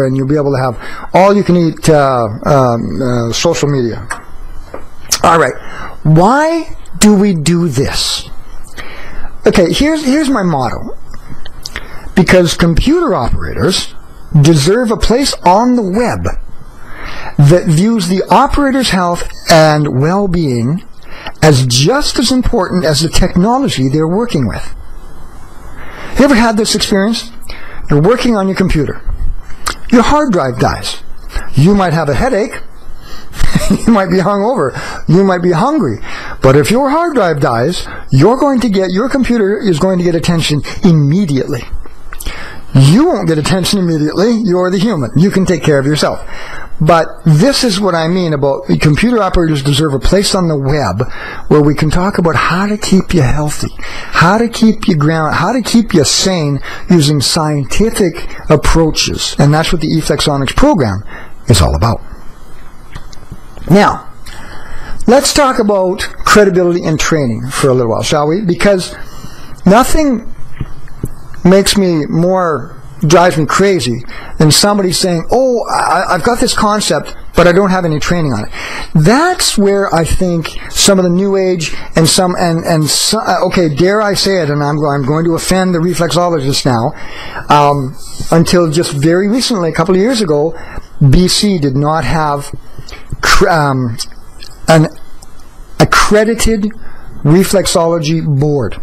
and you'll be able to have all-you-can-eat social media. All right, why do we do this? Okay, here's my motto. Because computer operators deserve a place on the web that views the operator's health and well-being as just as important as the technology they're working with. You ever had this experience? You're working on your computer. Your hard drive dies. You might have a headache. You might be hungover. You might be hungry. But if your hard drive dies, your computer is going to get attention immediately. You won't get attention immediately. You're the human. You can take care of yourself. But this is what I mean about computer operators deserve a place on the web where we can talk about how to keep you healthy, how to keep you grounded, how to keep you sane using scientific approaches. And that's what the eflexonics program is all about. Now, let's talk about credibility and training for a little while, shall we? Because nothing drives me crazy than somebody saying, oh, I've got this concept, but I don't have any training on it. That's where I think some of the new age and okay, dare I say it, and I'm going to offend the reflexologists now, until just very recently, a couple of years ago, BC did not have an accredited reflexology board.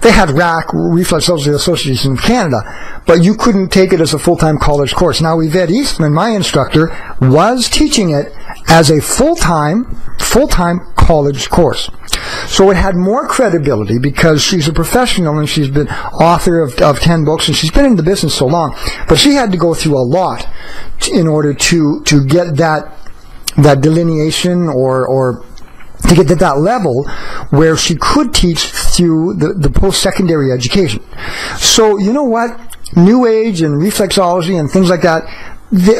They had RAC, Reflexology Association of Canada, but you couldn't take it as a full-time college course. Now, Yvette Eastman, my instructor, was teaching it as a full-time college course. So it had more credibility because she's a professional and she's been author of 10 books and she's been in the business so long. But she had to go through a lot in order to get that delineation or to get to that level where she could teach through the post-secondary education. So, you know what? New Age and reflexology and things like that,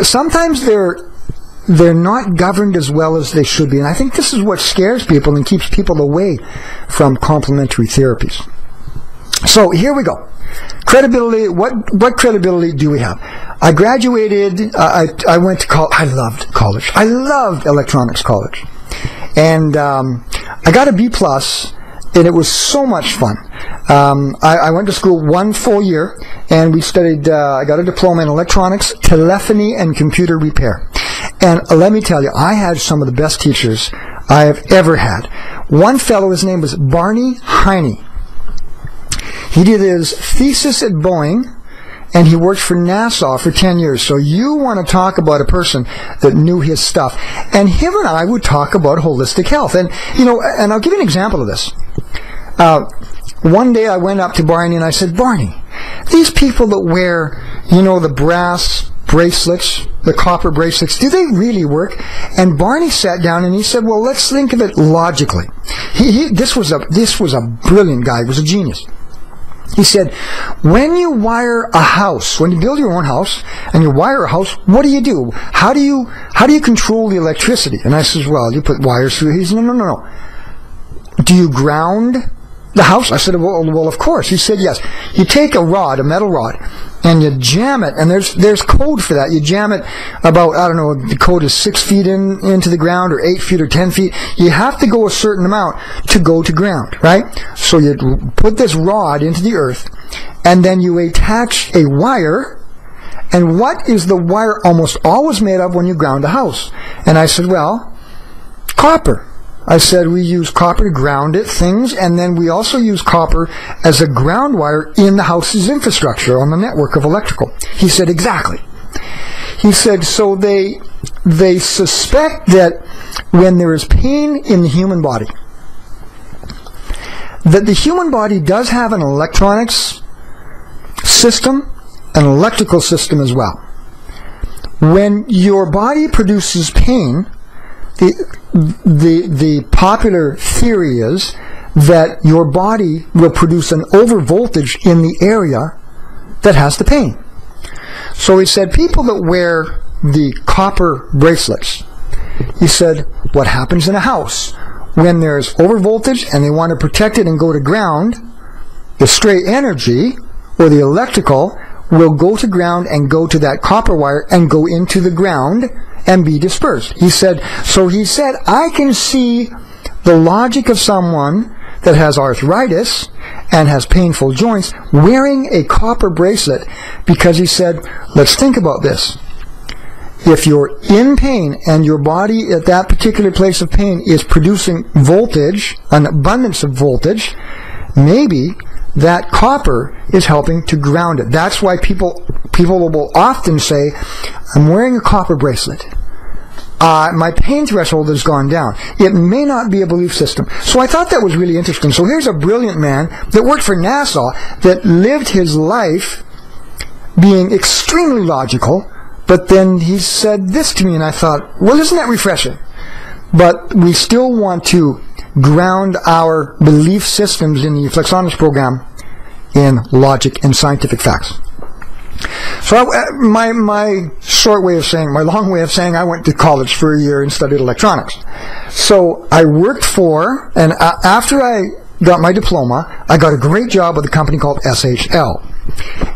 sometimes they're not governed as well as they should be. And I think this is what scares people and keeps people away from complementary therapies. So, here we go. Credibility, what credibility do we have? I graduated, I went to college. I loved college. I loved electronics college. And I got a B+, and it was so much fun. I went to school 1 full year, and we studied, I got a diploma in electronics, telephony, and computer repair. And let me tell you, I had some of the best teachers I have ever had. One fellow, his name was Barney Heine. He did his thesis at Boeing, and he worked for NASA for 10 years. So you want to talk about a person that knew his stuff. And him and I would talk about holistic health. And, and I'll give you an example of this. One day I went up to Barney and I said, Barney, these people that wear, the brass bracelets, the copper bracelets, do they really work? And Barney sat down and he said, well, let's think of it logically. This was a brilliant guy. He was a genius. He said, when you wire a house, when you build your own house and you wire a house, what do you do? How do you control the electricity? And I says, well, you put wires through. He said, no. Do you ground the house? I said, well, of course. He said, yes. You take a metal rod, and you jam it, and there's code for that. You jam it about, I don't know, the code is 6 feet into the ground, or 8 feet, or 10 feet. You have to go a certain amount to go to ground, right? So you put this rod into the earth, and then you attach a wire. And what is the wire almost always made of when you ground a house? And I said, well, copper. I said we use copper to ground things, and then we also use copper as a ground wire in the house's infrastructure on the network of electrical. He said, exactly. He said, so they suspect that when there is pain in the human body, that the human body does have an electronics system, an electrical system as well. When your body produces pain, the popular theory is that your body will produce an overvoltage in the area that has the pain. So he said people that wear the copper bracelets, he said what happens in a house when there's overvoltage and they want to protect it and go to ground, the stray energy or the electrical will go to ground and go to that copper wire and go into the ground and be dispersed. He said, I can see the logic of someone that has arthritis and has painful joints wearing a copper bracelet, because he said, let's think about this. If you're in pain and your body at that particular place of pain is producing voltage, an abundance of voltage, maybe that copper is helping to ground it. That's why people will often say, I'm wearing a copper bracelet. My pain threshold has gone down. It may not be a belief system. So I thought that was really interesting. So here's a brilliant man that worked for NASA that lived his life being extremely logical, but then he said this to me, and I thought, well, isn't that refreshing? But we still want to ground our belief systems in the eflexonics program in logic and scientific facts. So my short way of saying, my long way of saying, I went to college for a year and studied electronics. So I worked for, and after I got my diploma, I got a great job with a company called SHL.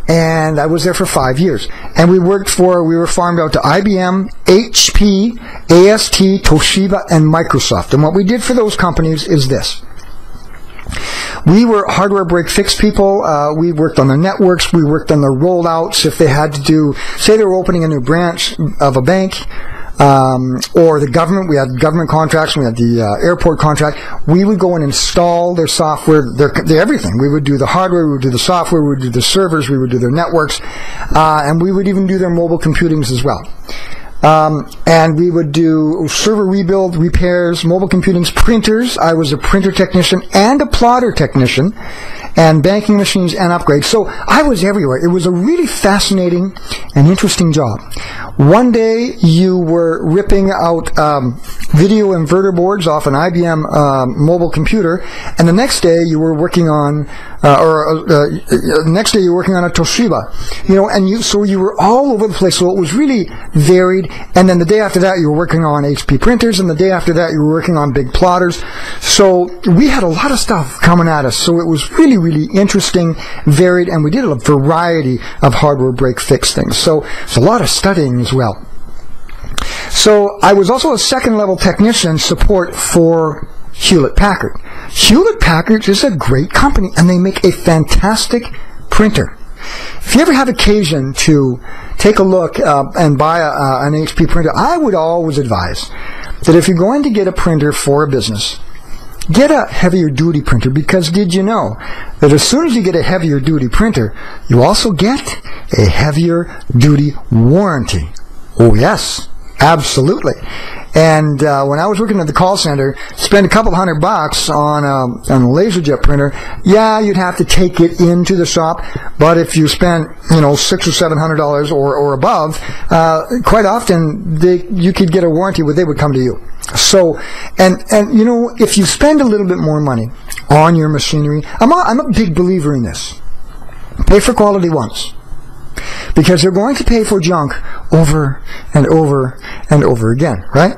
And I was there for 5 years. And we were farmed out to IBM, HP, AST, Toshiba, and Microsoft. And what we did for those companies is this. We were hardware break-fix people. We worked on the networks. We worked on the rollouts. If they had to do, say they were opening a new branch of a bank, or the government, we had government contracts, we had the airport contract, we would go and install their software, their everything. We would do the hardware, we would do the software, we would do the servers, we would do their networks, and we would even do their mobile computings as well. And we would do server rebuild, repairs, mobile computings, printers. I was a printer technician and a plotter technician, and banking machines and upgrades. So I was everywhere. It was a really fascinating and interesting job. One day you were ripping out video inverter boards off an IBM mobile computer, and the next day you were working on, next day you were working on a Toshiba, so you were all over the place. So it was really varied. And then the day after that you were working on HP printers, and the day after that you were working on big plotters. So we had a lot of stuff coming at us. So it was really, really interesting, varied, and we did a variety of hardware break-fix things. So it's a lot of studying as well. So I was also a second-level technician support for Hewlett-Packard. Hewlett-Packard is a great company, and they make a fantastic printer. If you ever have occasion to take a look and buy an HP printer, I would always advise that if you're going to get a printer for a business, get a heavier duty printer, because did you know that as soon as you get a heavier duty printer, you also get a heavier duty warranty? Oh yes, absolutely. And when I was working at the call center, spend a couple $100 on a LaserJet printer, yeah, you'd have to take it into the shop. But if you spent, $600 or $700 or above, quite often you could get a warranty where they would come to you. So, and if you spend a little bit more money on your machinery, I'm a big believer in this. Pay for quality once. Because they're going to pay for junk over and over and over again, right?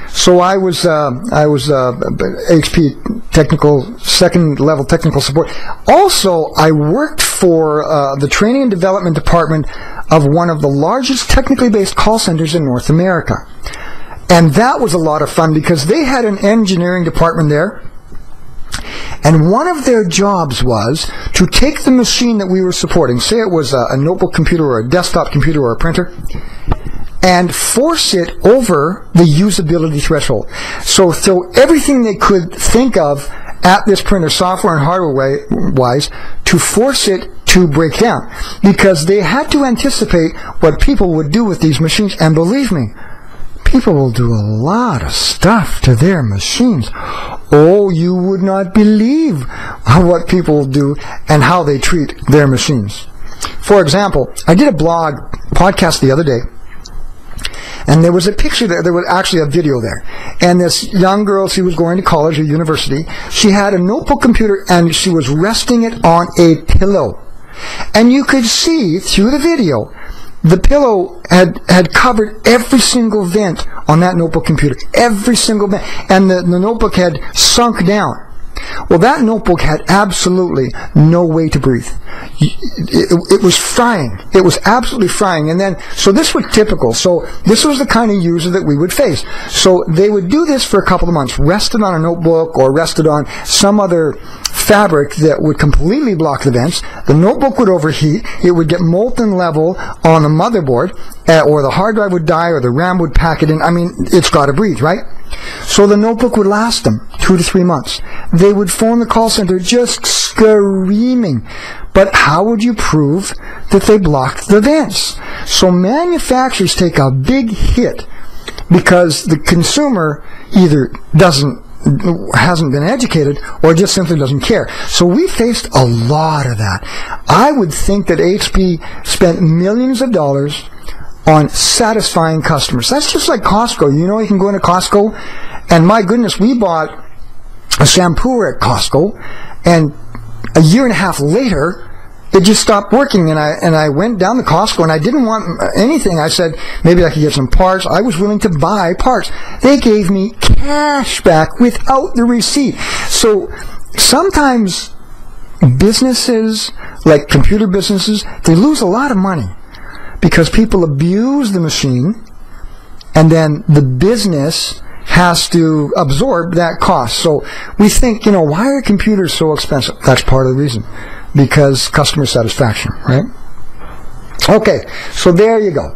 So I was HP technical, second level technical support. Also, I worked for the training and development department of one of the largest technically based call centers in North America. And that was a lot of fun because they had an engineering department there. And one of their jobs was to take the machine that we were supporting, say it was a notebook computer or a desktop computer or a printer, and force it over the usability threshold. So everything they could think of at this printer, software and hardware-wise, to force it to break down. Because they had to anticipate what people would do with these machines. And believe me, people will do a lot of stuff to their machines. Oh, you would not believe what people do and how they treat their machines. For example, I did a podcast the other day, and there was a picture there. There was actually a video there. And this young girl, she was going to college or university. She had a notebook computer, and she was resting it on a pillow. And you could see through the video, the pillow had covered every single vent on that notebook computer. Every single vent. And the notebook had sunk down. Well, that notebook had absolutely no way to breathe. It was frying. It was absolutely frying. And then, so this was typical. So this was the kind of user that we would face. So they would do this for a couple of months, rested on a notebook or rested on some other fabric that would completely block the vents. The notebook would overheat. It would get molten level on the motherboard, or the hard drive would die, or the RAM would pack it in. I mean, it's got to breathe, right? So the notebook would last them 2 to 3 months. They would phone the call center just screaming. But how would you prove that they blocked the vents? So manufacturers take a big hit because the consumer either hasn't been educated or just simply doesn't care. So we faced a lot of that. I would think that HP spent millions of dollars on satisfying customers. That's just like Costco. You know, you can go into Costco, and my goodness, we bought a shampoo at Costco, and a year and a half later, it just stopped working, and I went down to Costco, and I didn't want anything. I said, maybe I could get some parts. I was willing to buy parts. They gave me cash back without the receipt. So sometimes businesses, like computer businesses, they lose a lot of money because people abuse the machine, and then the business has to absorb that cost. So we think, why are computers so expensive? That's part of the reason. Because customer satisfaction, right? Okay, so there you go.